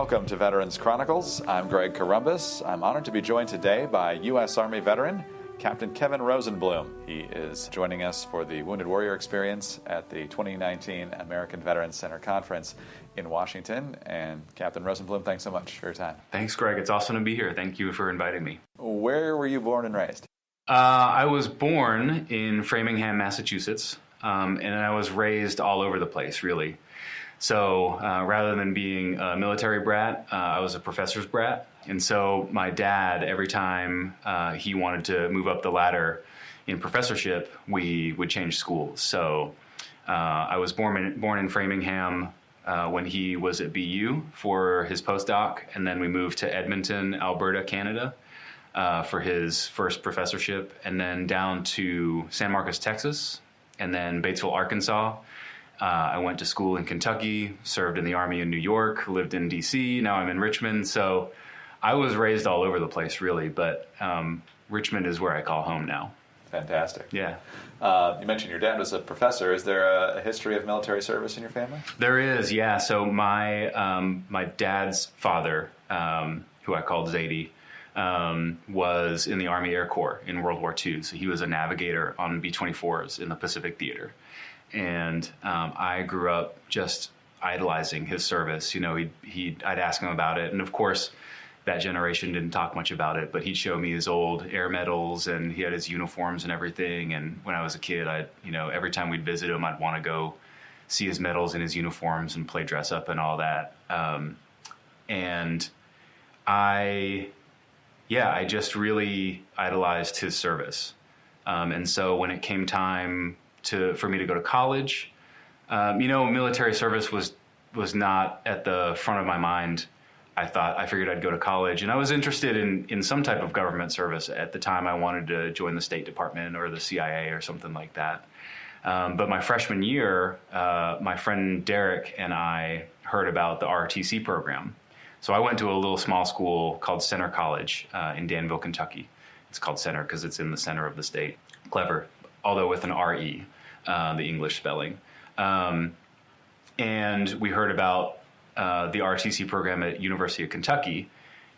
Welcome to Veterans Chronicles. I'm Greg Columbus. I'm honored to be joined today by U.S. Army veteran Captain Kevin Rosenblum. He is joining us for the Wounded Warrior Experience at the 2019 American Veterans Center Conference in Washington. And Captain Rosenblum, thanks so much for your time. Thanks, Greg. It's awesome to be here. Thank you for inviting me. Where were you born and raised? I was born in Framingham, Massachusetts, and I was raised all over the place, really. So rather than being a military brat, I was a professor's brat. And so my dad, every time he wanted to move up the ladder in professorship, we would change schools. So I was born in Framingham when he was at BU for his postdoc, and then we moved to Edmonton, Alberta, Canada for his first professorship, and then down to San Marcos, Texas, and then Batesville, Arkansas. I went to school in Kentucky, served in the Army in New York, lived in D.C., now I'm in Richmond. So I was raised all over the place, really, but Richmond is where I call home now. Fantastic. Yeah. You mentioned your dad was a professor. Is there a history of military service in your family? There is, yeah. So my dad's father, who I called Zadie, was in the Army Air Corps in World War II. So he was a navigator on B-24s in the Pacific Theater. And I grew up just idolizing his service. You know, I'd ask him about it. And of course, that generation didn't talk much about it, but he'd show me his old air medals, and he had his uniforms and everything. And when I was a kid, every time we'd visit him, I'd want to go see his medals and his uniforms and play dress up and all that. And I just really idolized his service. And so when it came time for me to go to college, military service was not at the front of my mind. I figured I'd go to college, and I was interested in some type of government service. At the time, I wanted to join the State Department or the CIA or something like that. But my freshman year, my friend Derek and I heard about the ROTC program. So I went to a little small school called Center College in Danville, Kentucky. It's called Center because it's in the center of the state. Clever, although with an R-E, the English spelling. And we heard about the ROTC program at University of Kentucky,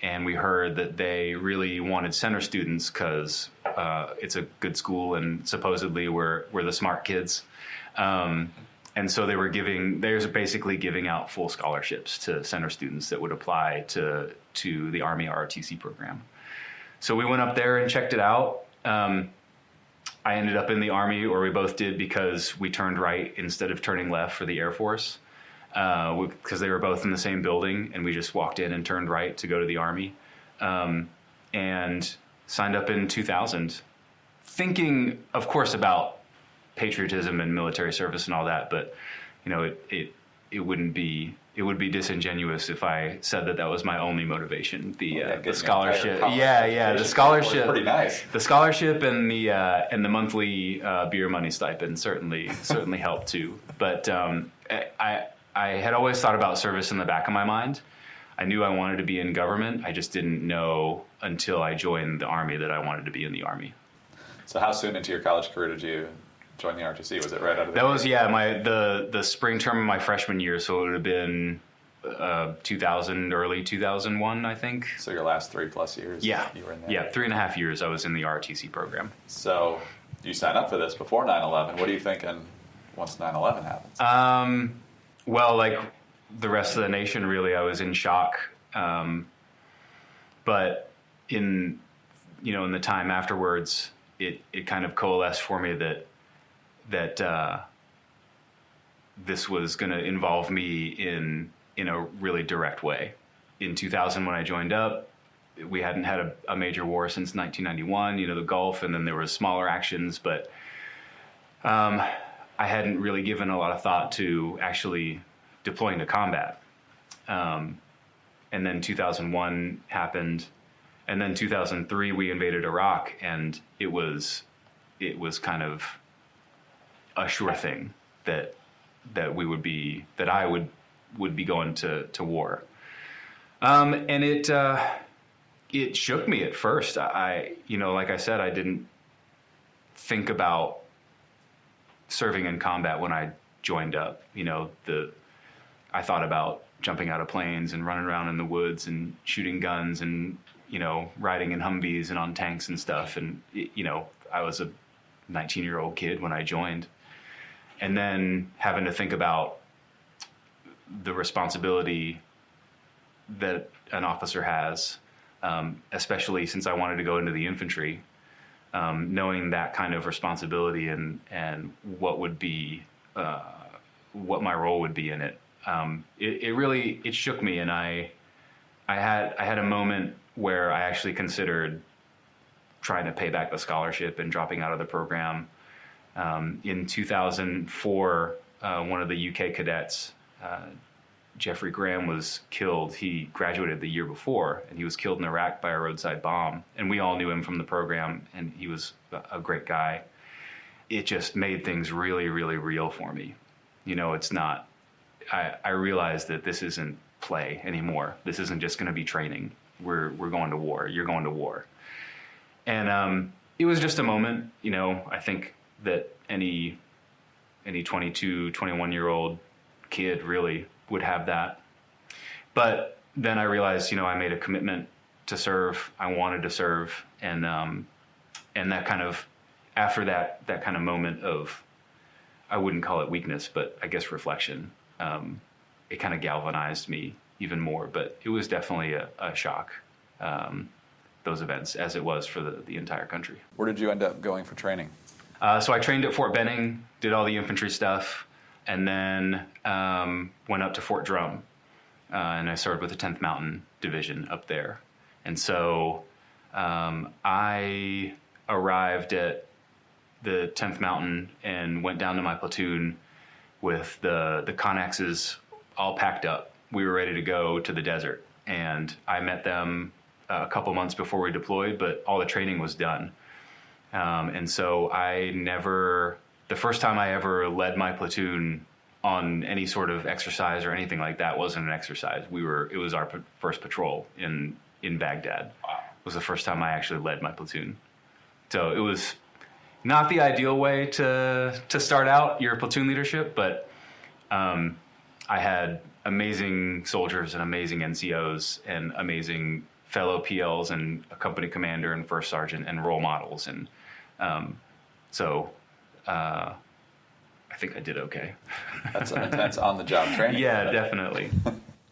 and we heard that they really wanted center students because it's a good school and supposedly we're the smart kids. And so they were basically giving out full scholarships to center students that would apply to the Army ROTC program. So we went up there and checked it out. I ended up in the Army, or we both did, because we turned right instead of turning left for the Air Force, because they were both in the same building, and we just walked in and turned right to go to the Army, and signed up in 2000, thinking, of course, about patriotism and military service and all that, but it would be disingenuous if I said that was my only motivation. The scholarship, the scholarship, pretty nice. The scholarship and the monthly beer money stipend certainly helped too. But I had always thought about service in the back of my mind. I knew I wanted to be in government. I just didn't know until I joined the Army that I wanted to be in the Army. So how soon into your college career did you join the ROTC? Was it right out of the That was, the spring term of my freshman year, so it would have been 2000, early 2001, I think. So your last 3+ years? Yeah. You were in there? Yeah, 3.5 years I was in the ROTC program. So you signed up for this before 9/11. What are you thinking once 9/11 happens? Well, like the rest of the nation, really, I was in shock. But in the time afterwards, it kind of coalesced for me that this was going to involve me in a really direct way. In 2000, when I joined up, we hadn't had a major war since 1991, the Gulf, and then there were smaller actions, but I hadn't really given a lot of thought to actually deploying to combat. And then 2001 happened, and then 2003 we invaded Iraq, and it was kind of a sure thing that I would be going to war. And it shook me at first. Like I said, I didn't think about serving in combat when I joined up. I thought about jumping out of planes and running around in the woods and shooting guns and, riding in Humvees and on tanks and stuff. And, I was a 19-year-old kid when I joined. And then having to think about the responsibility that an officer has, especially since I wanted to go into the infantry, knowing that kind of responsibility and what would be, what my role would be in it. It really shook me, and I had a moment where I actually considered trying to pay back the scholarship and dropping out of the program. In 2004, one of the UK cadets, Jeffrey Graham, was killed. He graduated the year before, and he was killed in Iraq by a roadside bomb. And we all knew him from the program, and he was a great guy. It just made things really, really real for me. It's not, I realized that this isn't play anymore. This isn't just going to be training. We're going to war. You're going to war. And it was just a moment. I think that any 22, 21-year-old kid really would have that. But then I realized, I made a commitment to serve. I wanted to serve. And that kind of, after that kind of moment of, I wouldn't call it weakness, but I guess reflection, it kind of galvanized me even more. But it was definitely a shock, those events, as it was for the entire country. Where did you end up going for training? So I trained at Fort Benning, did all the infantry stuff, and then went up to Fort Drum, and I served with the 10th Mountain Division up there. And so I arrived at the 10th Mountain and went down to my platoon with the Connaxes all packed up. We were ready to go to the desert, and I met them a couple months before we deployed, but all the training was done. And so the first time I ever led my platoon on any sort of exercise or anything like that wasn't an exercise. It was our first patrol in Baghdad. Wow. It was the first time I actually led my platoon. So it was not the ideal way to start out your platoon leadership, but I had amazing soldiers and amazing NCOs and amazing fellow PLs and a company commander and first sergeant and role models. And so I think I did okay. That's an intense on-the-job training. Yeah, definitely.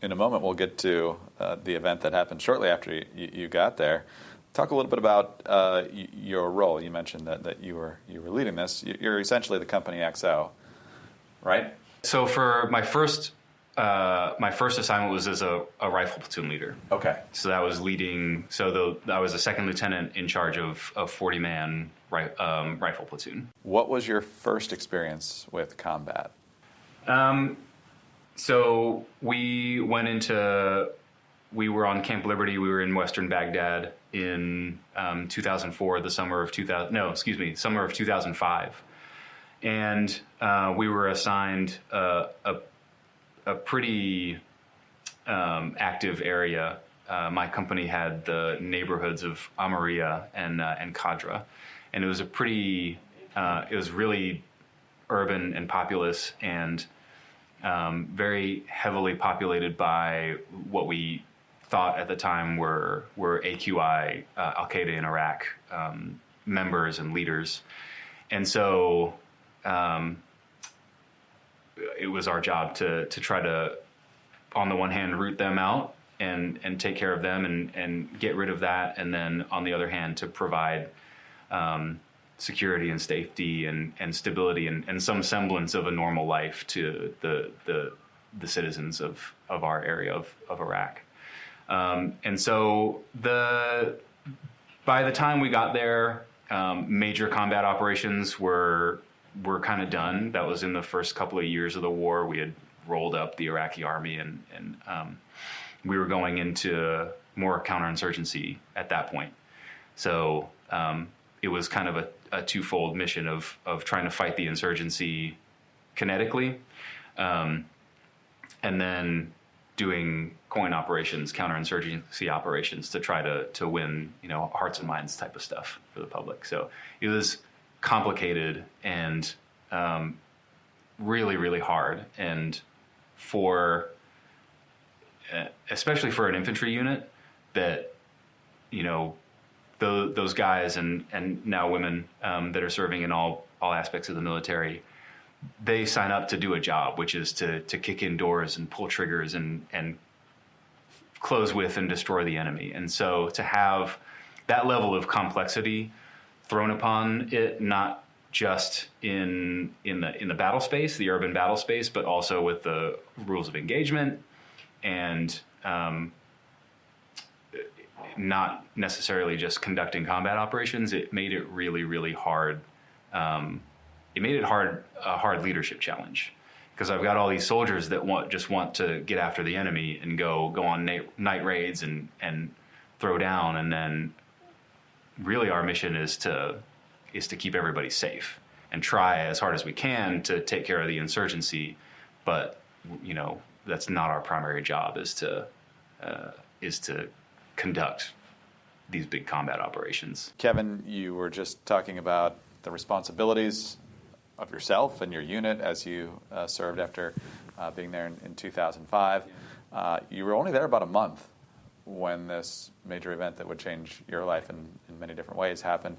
In a moment, we'll get to the event that happened shortly after you got there. Talk a little bit about your role. You mentioned that you were leading this. You're essentially the company XO, right? So for my first assignment was as a rifle platoon leader. Okay. So that was leading. So I was a second lieutenant in charge of 40-man rifle platoon. What was your first experience with combat? So we were on Camp Liberty. We were in Western Baghdad in 2004, summer of 2005. And we were assigned a pretty active area. My company had the neighborhoods of Amaria and Qadra. And it was it was really urban and populous and very heavily populated by what we thought at the time were AQI, Al-Qaeda in Iraq members and leaders. And so it was our job to try to, on the one hand, root them out and take care of them and get rid of that. And then on the other hand, to provide security and safety and stability and some semblance of a normal life to the citizens of our area of Iraq. And so by the time we got there, major combat operations were kind of done. That was in the first couple of years of the war. We had rolled up the Iraqi army and we were going into more counterinsurgency at that point. So it was kind of a twofold mission of trying to fight the insurgency kinetically, and then doing coin operations, counterinsurgency operations to try to win, hearts and minds type of stuff for the public. So it was complicated and really, really hard. And for especially for an infantry unit, that, you know, those guys and now women that are serving in all aspects of the military, they sign up to do a job, which is to kick in doors and pull triggers and close with and destroy the enemy. And so to have that level of complexity thrown upon it, not just in the battle space, the urban battle space, but also with the rules of engagement and not necessarily just conducting combat operations, it made it really, really hard. It made it a hard leadership challenge, because I've got all these soldiers that just want to get after the enemy and go on night raids and throw down, and then really our mission is to keep everybody safe and try as hard as we can to take care of the insurgency, but you know, that's not our primary job. Is to conduct these big combat operations. Kevin, you were just talking about the responsibilities of yourself and your unit as you served after being there in 2005. You were only there about a month when this major event that would change your life in many different ways happened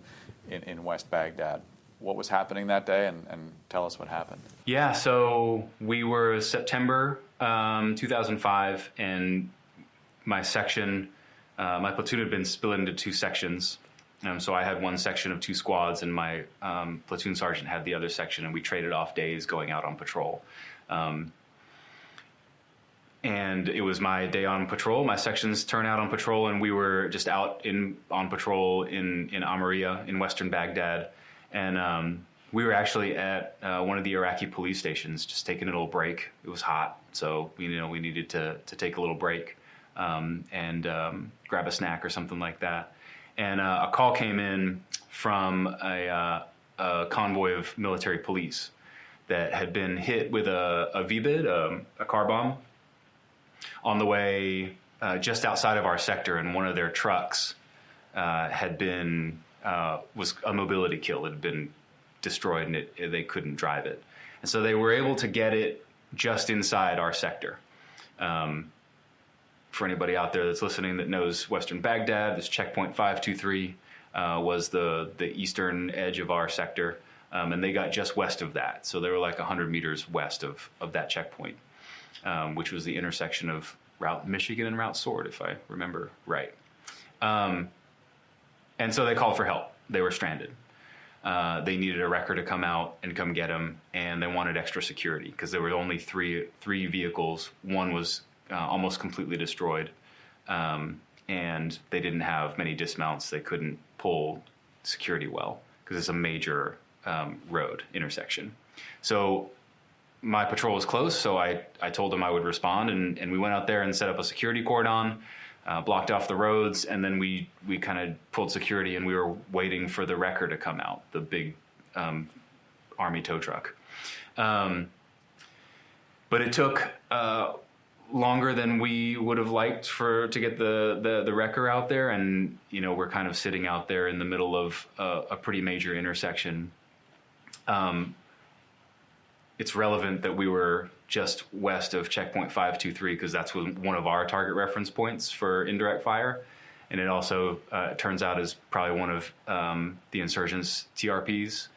in West Baghdad. What was happening that day, and tell us what happened. Yeah, so we were September 2005, and my section, my platoon had been split into two sections. So I had one section of two squads, and my platoon sergeant had the other section, and we traded off days going out on patrol. And it was my day on patrol. My section's turn out on patrol, and we were just out on patrol in Amaria in western Baghdad. And we were actually at one of the Iraqi police stations, just taking a little break. It was hot, so we needed to take a little break and grab a snack or something like that. And a call came in from a convoy of military police that had been hit with a VBID, a car bomb, on the way just outside of our sector, and one of their trucks was a mobility kill. It had been destroyed, and they couldn't drive it. And so they were able to get it just inside our sector. For anybody out there that's listening that knows Western Baghdad, this checkpoint 523 was the eastern edge of our sector, and they got just west of that. So they were like 100 meters west of that checkpoint, which was the intersection of Route Michigan and Route Sword, if I remember right. And so they called for help. They were stranded. They needed a wrecker to come out and come get them, and they wanted extra security because there were only three vehicles. One was almost completely destroyed, and they didn't have many dismounts. They couldn't pull security well because it's a major road intersection. So my patrol was close, so I told them I would respond, and we went out there and set up a security cordon, blocked off the roads, and then we kind of pulled security, and we were waiting for the wrecker to come out, the big Army tow truck. But it took longer than we would have liked to get the wrecker out there, and we're kind of sitting out there in the middle of a pretty major intersection. It's relevant that we were just west of checkpoint 523 because that's one of our target reference points for indirect fire, and it also turns out is probably one of the insurgents' TRPs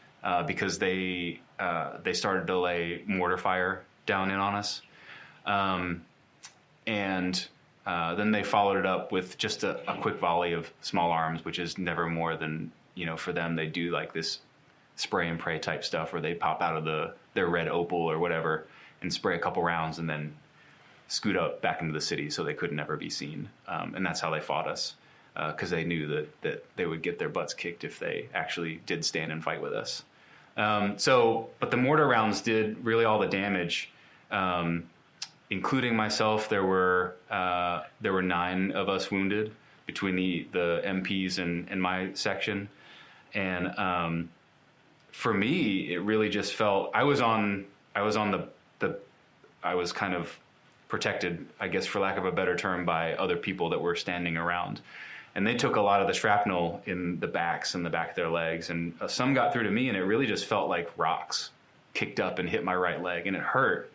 because they started to lay mortar fire down in on us. And then they followed it up with just a quick volley of small arms, which is never more than, for them, they do like this spray and pray type stuff where they pop out of their red Opal or whatever and spray a couple rounds and then scoot up back into the city so they could never be seen. And that's how they fought us because they knew that they would get their butts kicked if they actually did stand and fight with us. But the mortar rounds did really all the damage. Including myself, there were 9 of us wounded between the MPs and my section, and for me, it really just felt I was kind of protected, I guess, for lack of a better term, by other people that were standing around, and they took a lot of the shrapnel in the backs and the back of their legs, and some got through to me, and it really just felt like rocks kicked up and hit my right leg, and it hurt.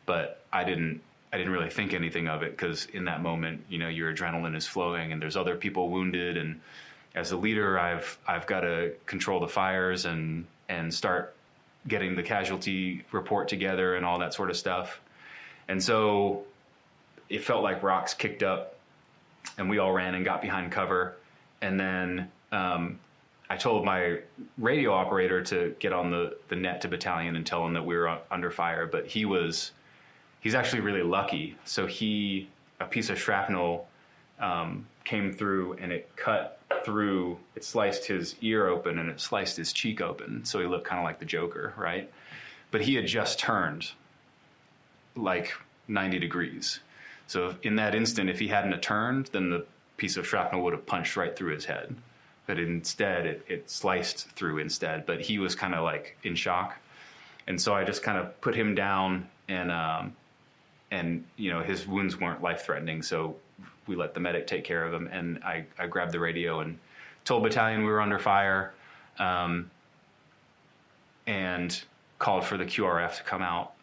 But I didn't didn't really think anything of it, because in that moment, your adrenaline is flowing and there's other people wounded, and as a leader, I've got to control the fires and start getting the casualty report together and all that sort of stuff. And so it felt like rocks kicked up, and we all ran and got behind cover. And then I told my radio operator to get on the net to battalion and tell him that we were under fire. But he's actually really lucky. So a piece of shrapnel came through, and it cut through, it sliced his ear open and it sliced his cheek open. So he looked kind of like the Joker, right? But he had just turned like 90 degrees. So in that instant, if he hadn't have turned, then the piece of shrapnel would have punched right through his head. But instead, it sliced through instead. But he was kind of like in shock. And so I just kind of put him down, and his wounds weren't life-threatening. So we let the medic take care of him. And I grabbed the radio and told battalion we were under fire, and called for the QRF to come out,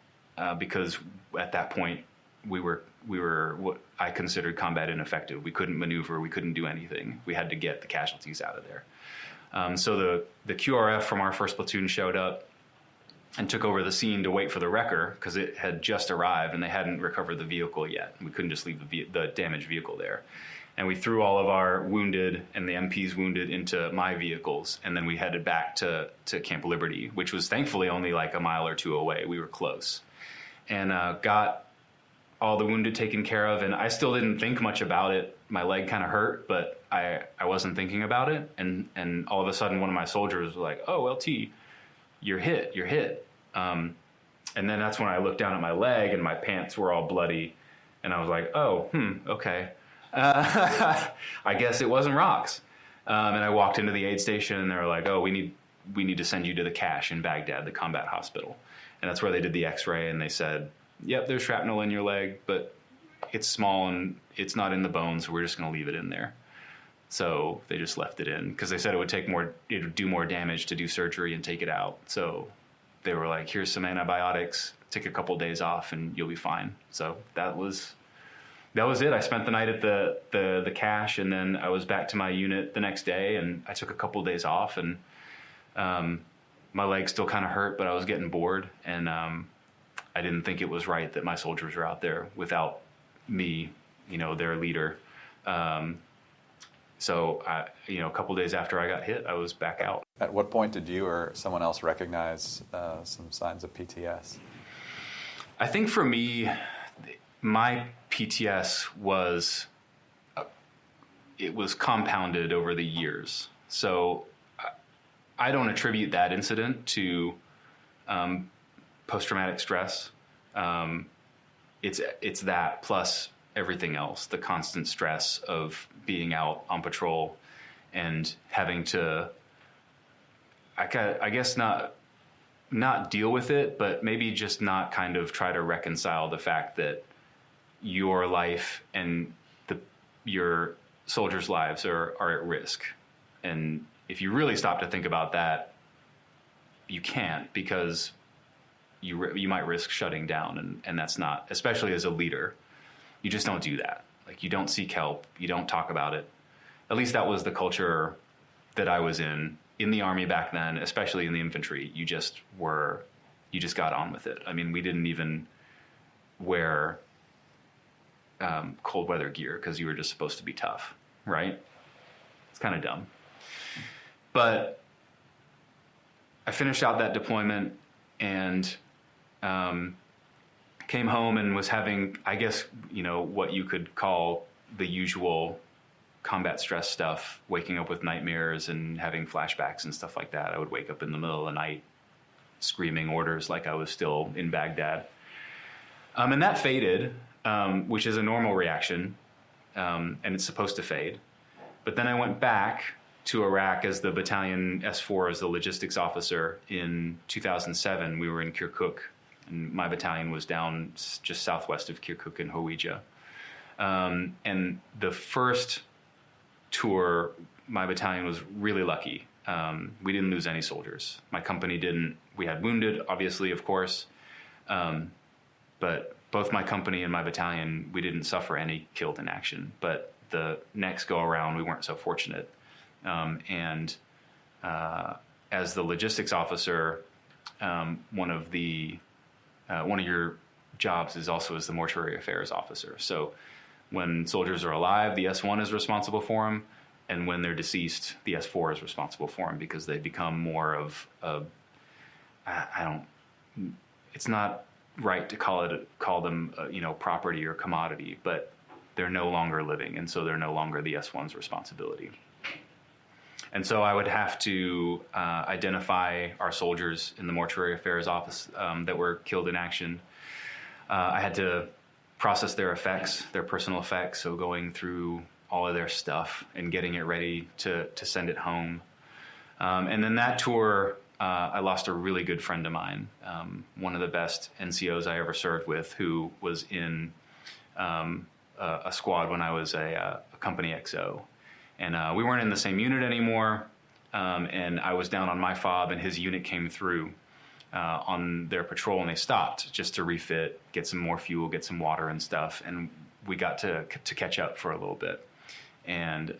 because at that point we were what I considered combat ineffective. We couldn't maneuver. We couldn't do anything. We had to get the casualties out of there. So the QRF from our first platoon showed up and took over the scene to wait for the wrecker, because it had just arrived and they hadn't recovered the vehicle yet. We couldn't just leave the damaged vehicle there. And we threw all of our wounded and the MP's wounded into my vehicles, and then we headed back to Camp Liberty, which was thankfully only like a mile or two away. We were close. And got all the wounded taken care of, and I still didn't think much about it. My leg kind of hurt, but I wasn't thinking about it. And all of a sudden, one of my soldiers was like, "Oh, LT, you're hit." And then that's when I looked down at my leg, and my pants were all bloody, and I was like, "Oh, okay. I guess it wasn't rocks." And I walked into the aid station, and they were like, "Oh, we need to send you to the CASH in Baghdad, the combat hospital." And that's where they did the X-ray, and they said, "Yep, there's shrapnel in your leg, but it's small and it's not in the bone, so we're just going to leave it in there." So they just left it in, because they said it would do more damage to do surgery and take it out. So they were like, "Here's some antibiotics, take a couple days off and you'll be fine." So that was it. I spent the night at the CASH, and then I was back to my unit the next day, and I took a couple days off, and my leg still kind of hurt, but I was getting bored, and I didn't think it was right that my soldiers were out there without me, their leader. So a couple days after I got hit, I was back out. At what point did you or someone else recognize some signs of PTS? I think for me, my PTS was compounded over the years. So I don't attribute that incident to post-traumatic stress. It's that plus everything else, the constant stress of being out on patrol and having to, I guess not deal with it, but maybe just not kind of try to reconcile the fact that your life and your soldiers' lives are at risk. And if you really stop to think about that, you can't, because you might risk shutting down, and that's not, especially as a leader, you just don't do that. Like, you don't seek help, you don't talk about it. At least that was the culture that I was in the Army back then, especially in the infantry. You just got on with it. I mean, we didn't even wear cold weather gear, because you were just supposed to be tough, right? It's kind of dumb. But I finished out that deployment and came home and was having, I guess, what you could call the usual combat stress stuff, waking up with nightmares and having flashbacks and stuff like that. I would wake up in the middle of the night screaming orders like I was still in Baghdad. And that faded, which is a normal reaction, and it's supposed to fade. But then I went back to Iraq as the battalion S4 as the logistics officer in 2007. We were in Kirkuk, and my battalion was down just southwest of Kirkuk in Hawija. And the first tour, my battalion was really lucky. We didn't lose any soldiers. My company didn't. We had wounded, obviously, of course, but both my company and my battalion, we didn't suffer any killed in action, but the next go around, we weren't so fortunate. As the logistics officer, one of your jobs is also as the mortuary affairs officer. So when soldiers are alive, the S1 is responsible for them, and when they're deceased, the S4 is responsible for them, because they become more of it's not right to call them property or commodity, but they're no longer living, and so they're no longer the S1's responsibility. And so I would have to identify our soldiers in the mortuary affairs office that were killed in action. I had to process their effects, their personal effects, so going through all of their stuff and getting it ready to send it home. And then that tour, I lost a really good friend of mine, one of the best NCOs I ever served with, who was in a squad when I was a company XO. And we weren't in the same unit anymore, and I was down on my fob, and his unit came through on their patrol, and they stopped just to refit, get some more fuel, get some water and stuff, and we got to catch up for a little bit. And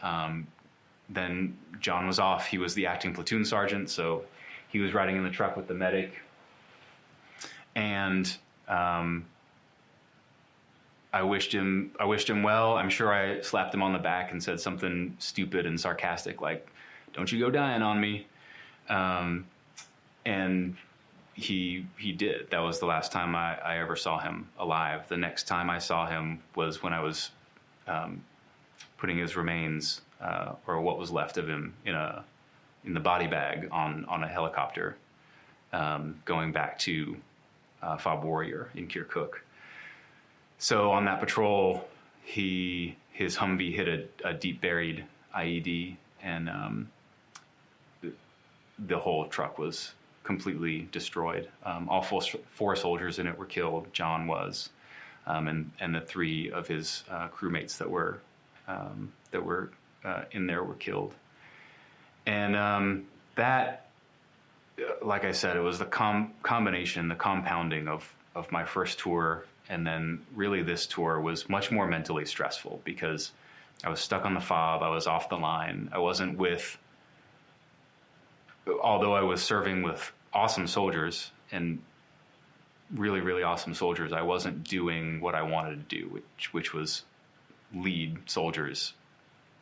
then John was off. He was the acting platoon sergeant, so he was riding in the truck with the medic. And I wished him well. I'm sure I slapped him on the back and said something stupid and sarcastic like, "Don't you go dying on me." And he did. That was the last time I ever saw him alive. The next time I saw him was when I was putting his remains, or what was left of him, in the body bag on a helicopter, going back to Fob Warrior in Kirkuk. So on that patrol, his Humvee hit a deep buried IED, and the whole truck was completely destroyed. All four soldiers in it were killed. John was, and the three of his crewmates that were in there were killed. And that, like I said, it was the combination, the compounding of my first tour. And then really this tour was much more mentally stressful, because I was stuck on the fob. I was off the line. I wasn't although I was serving with awesome soldiers and really, really awesome soldiers, I wasn't doing what I wanted to do, which was lead soldiers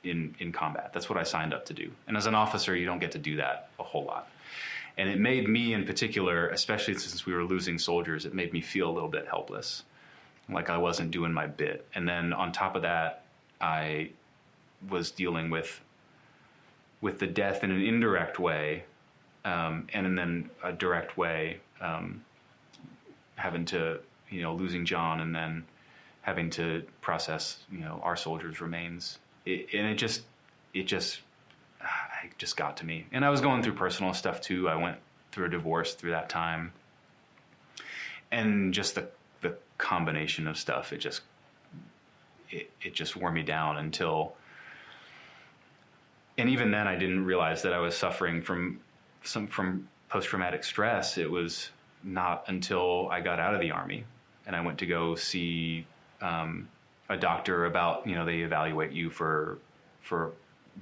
in combat. That's what I signed up to do. And as an officer, you don't get to do that a whole lot. And it made me in particular, especially since we were losing soldiers, it made me feel a little bit helpless, like I wasn't doing my bit. And then on top of that, I was dealing with the death in an indirect way, and then a direct way, having to, losing John, and then having to process, our soldiers' remains. It just got to me. And I was going through personal stuff too. I went through a divorce through that time. And just the combination of stuff, it just wore me down until, and even then I didn't realize that I was suffering from post-traumatic stress. It was not until I got out of the Army and I went to go see a doctor about, they evaluate you for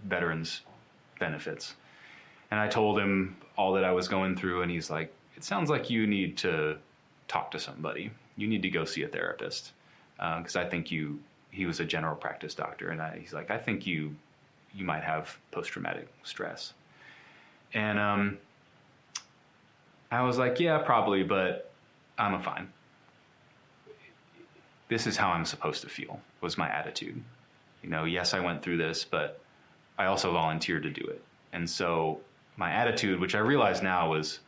veterans benefits. And I told him all that I was going through, and he's like, "It sounds like you need to talk to somebody. You need to go see a therapist." Because I think he was a general practice doctor, and he's like, "I think you might have post-traumatic stress." And I was like, "Yeah, probably, but I'm fine. This is how I'm supposed to feel," was my attitude. Yes, I went through this, but I also volunteered to do it. And so my attitude, which I realize now was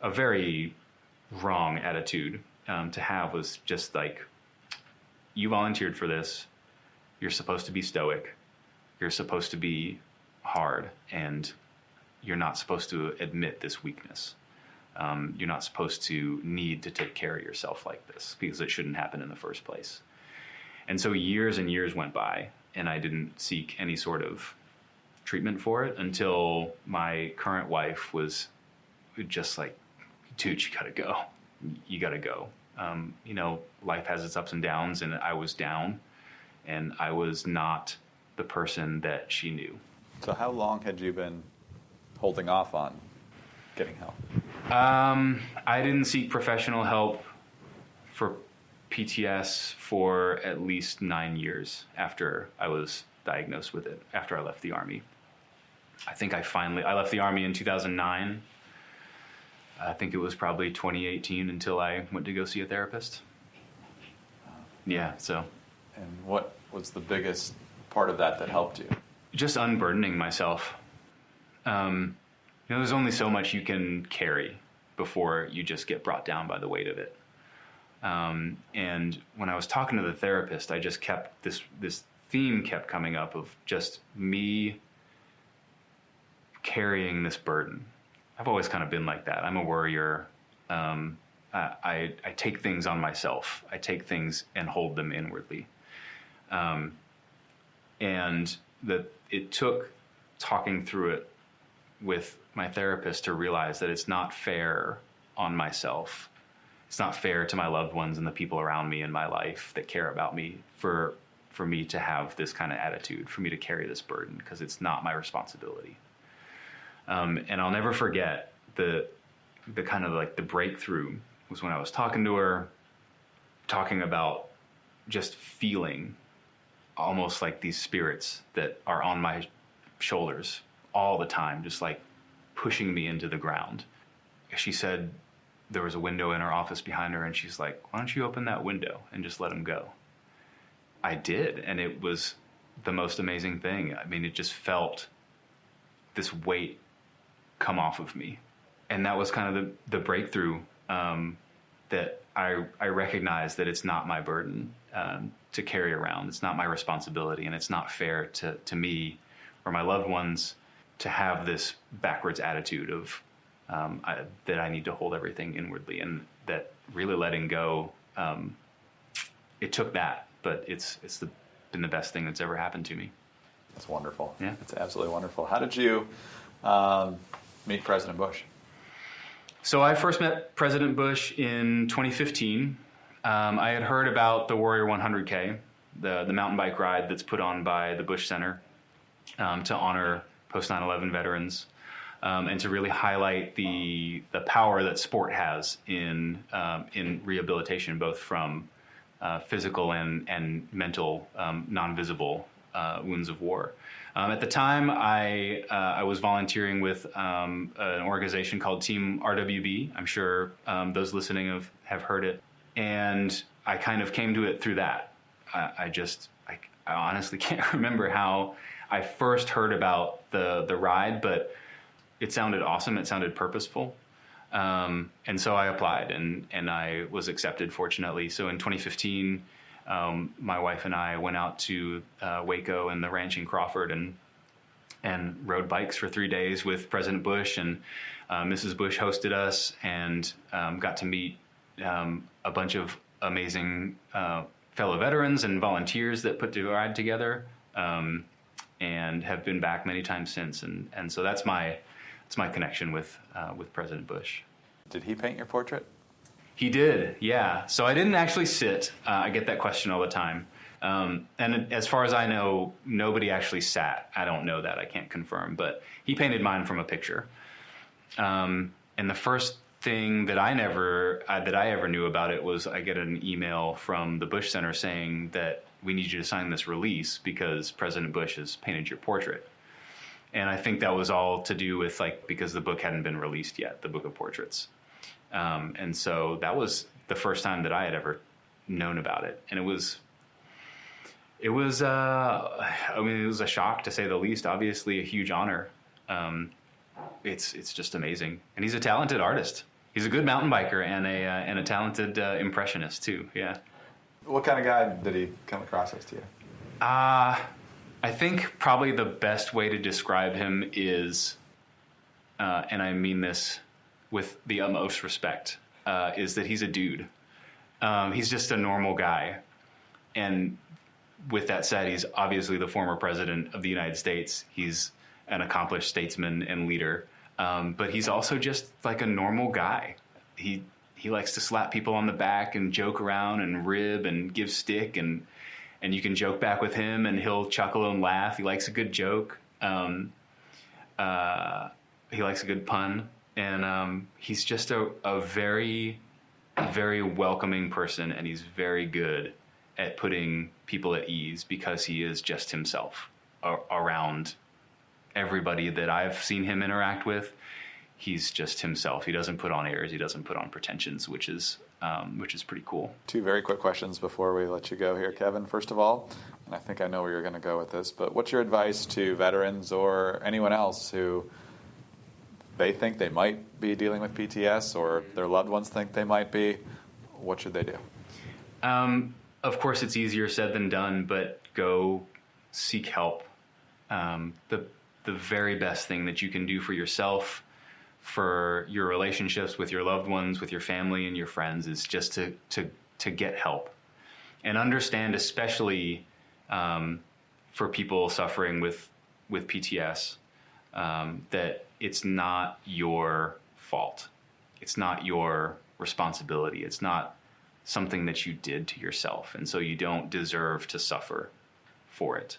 a very wrong attitude to have, was just like, you volunteered for this. You're supposed to be stoic. You're supposed to be hard, and you're not supposed to admit this weakness. You're not supposed to need to take care of yourself like this, because it shouldn't happen in the first place. And so years and years went by, and I didn't seek any sort of treatment for it until my current wife was just like, "Dude, you gotta go. You gotta go." Life has its ups and downs, and I was down, and I was not the person that she knew. So how long had you been holding off on getting help? I didn't seek professional help for PTS for at least 9 years after I was diagnosed with it, after I left the Army. I think I left the Army in 2009. I think it was probably 2018 until I went to go see a therapist. Yeah, so. And what was the biggest part of that helped you? Just unburdening myself. There's only so much you can carry before you just get brought down by the weight of it. And when I was talking to the therapist, I just kept this theme kept coming up of just me carrying this burden. I've always kind of been like that. I'm a worrier. I take things on myself. I take things and hold them inwardly. And that it took talking through it with my therapist to realize that it's not fair on myself. It's not fair to my loved ones and the people around me in my life that care about me for me to have this kind of attitude, for me to carry this burden, because it's not my responsibility. And I'll never forget the kind of like the breakthrough was when I was talking to her, talking about just feeling almost like these spirits that are on my shoulders all the time, just like pushing me into the ground. She said there was a window in her office behind her, and she's like, why don't you open that window and just let them go? I did, and it was the most amazing thing. I mean, it just felt this weight come off of me. And that was kind of the breakthrough, that I recognized that it's not my burden to carry around. It's not my responsibility, and it's not fair to me or my loved ones to have this backwards attitude of that I need to hold everything inwardly, and that really letting go, it took that, but it's been the best thing that's ever happened to me. That's wonderful. Yeah. It's absolutely wonderful. How did you meet President Bush? So I first met President Bush in 2015. I had heard about the Warrior 100K, the mountain bike ride that's put on by the Bush Center to honor post 9/11 veterans, and to really highlight the power that sport has in rehabilitation, both from physical and mental non-visible wounds of war. At the time, I was volunteering with an organization called Team RWB. I'm sure those listening have heard it. And I kind of came to it through that. I honestly can't remember how I first heard about the ride, but it sounded awesome. It sounded purposeful. And so I applied, and I was accepted, fortunately. So in 2015, my wife and I went out to Waco and the ranch in Crawford and rode bikes for 3 days with President Bush, and Mrs. Bush hosted us, and got to meet a bunch of amazing fellow veterans and volunteers that put the ride together, and have been back many times since. And so that's my connection with President Bush. Did he paint your portrait? He did, yeah. So I didn't actually sit. I get that question all the time. And as far as I know, nobody actually sat. I don't know that. I can't confirm. But he painted mine from a picture. And the first thing that I ever knew about it was I get an email from the Bush Center saying that we need you to sign this release because President Bush has painted your portrait. And I think that was all to do with because the book hadn't been released yet, the Book of Portraits. And so that was the first time that I had ever known about it. And it was a shock, to say the least. Obviously a huge honor. It's just amazing. And he's a talented artist. He's a good mountain biker and a talented impressionist too. Yeah. What kind of guy did he come across as to you? I think probably the best way to describe him is, and I mean this with the utmost respect, is that he's a dude. He's just a normal guy. And with that said, he's obviously the former president of the United States. He's an accomplished statesman and leader. But he's also just like a normal guy. He he likes to slap people on the back and joke around and rib and give stick, and you can joke back with him and he'll chuckle and laugh. He likes a good joke. He likes a good pun, and he's just a very, very welcoming person, and he's very good at putting people at ease because he is just himself around everybody that I've seen him interact with. He's just himself. He doesn't put on airs. He doesn't put on pretensions, which is pretty cool. Two very quick questions before we let you go here, Kevin. First of all, and I think I know where you're going to go with this, but what's your advice to veterans or anyone else who they think they might be dealing with PTS or their loved ones think they might be? What should they do? Of course, it's easier said than done, but go seek help. The very best thing that you can do for yourself, for your relationships with your loved ones, with your family and your friends, is just to get help. And understand, especially for people suffering with PTS, that it's not your fault. It's not your responsibility. It's not something that you did to yourself, and so you don't deserve to suffer for it.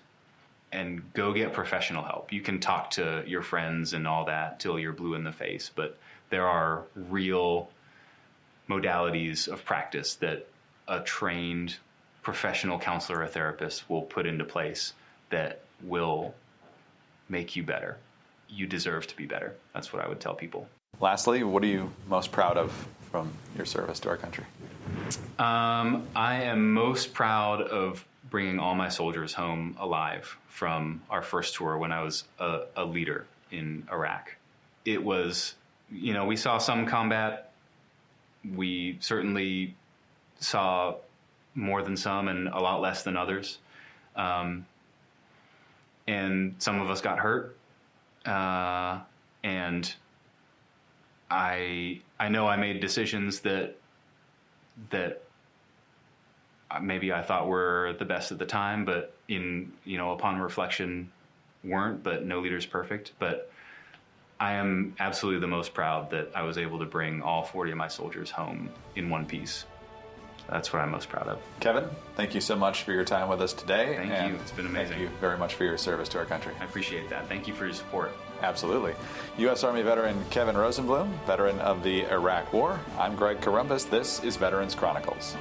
And go get professional help. You can talk to your friends and all that till you're blue in the face, but there are real modalities of practice that a trained professional counselor or therapist will put into place that will make you better. You deserve to be better. That's what I would tell people. Lastly, what are you most proud of from your service to our country? I am most proud of bringing all my soldiers home alive from our first tour when I was a leader in Iraq. It was, we saw some combat. We certainly saw more than some and a lot less than others. And some of us got hurt. And I know I made decisions that maybe I thought were the best at the time, but upon reflection weren't, but no leader's perfect. But I am absolutely the most proud that I was able to bring all 40 of my soldiers home in one piece. That's what I'm most proud of. Kevin, thank you so much for your time with us today. Thank you. It's been amazing. Thank you very much for your service to our country. I appreciate that. Thank you for your support. Absolutely. U.S. Army veteran Kevin Rosenblum, veteran of the Iraq War. I'm Greg Corumbus. This is Veterans Chronicles.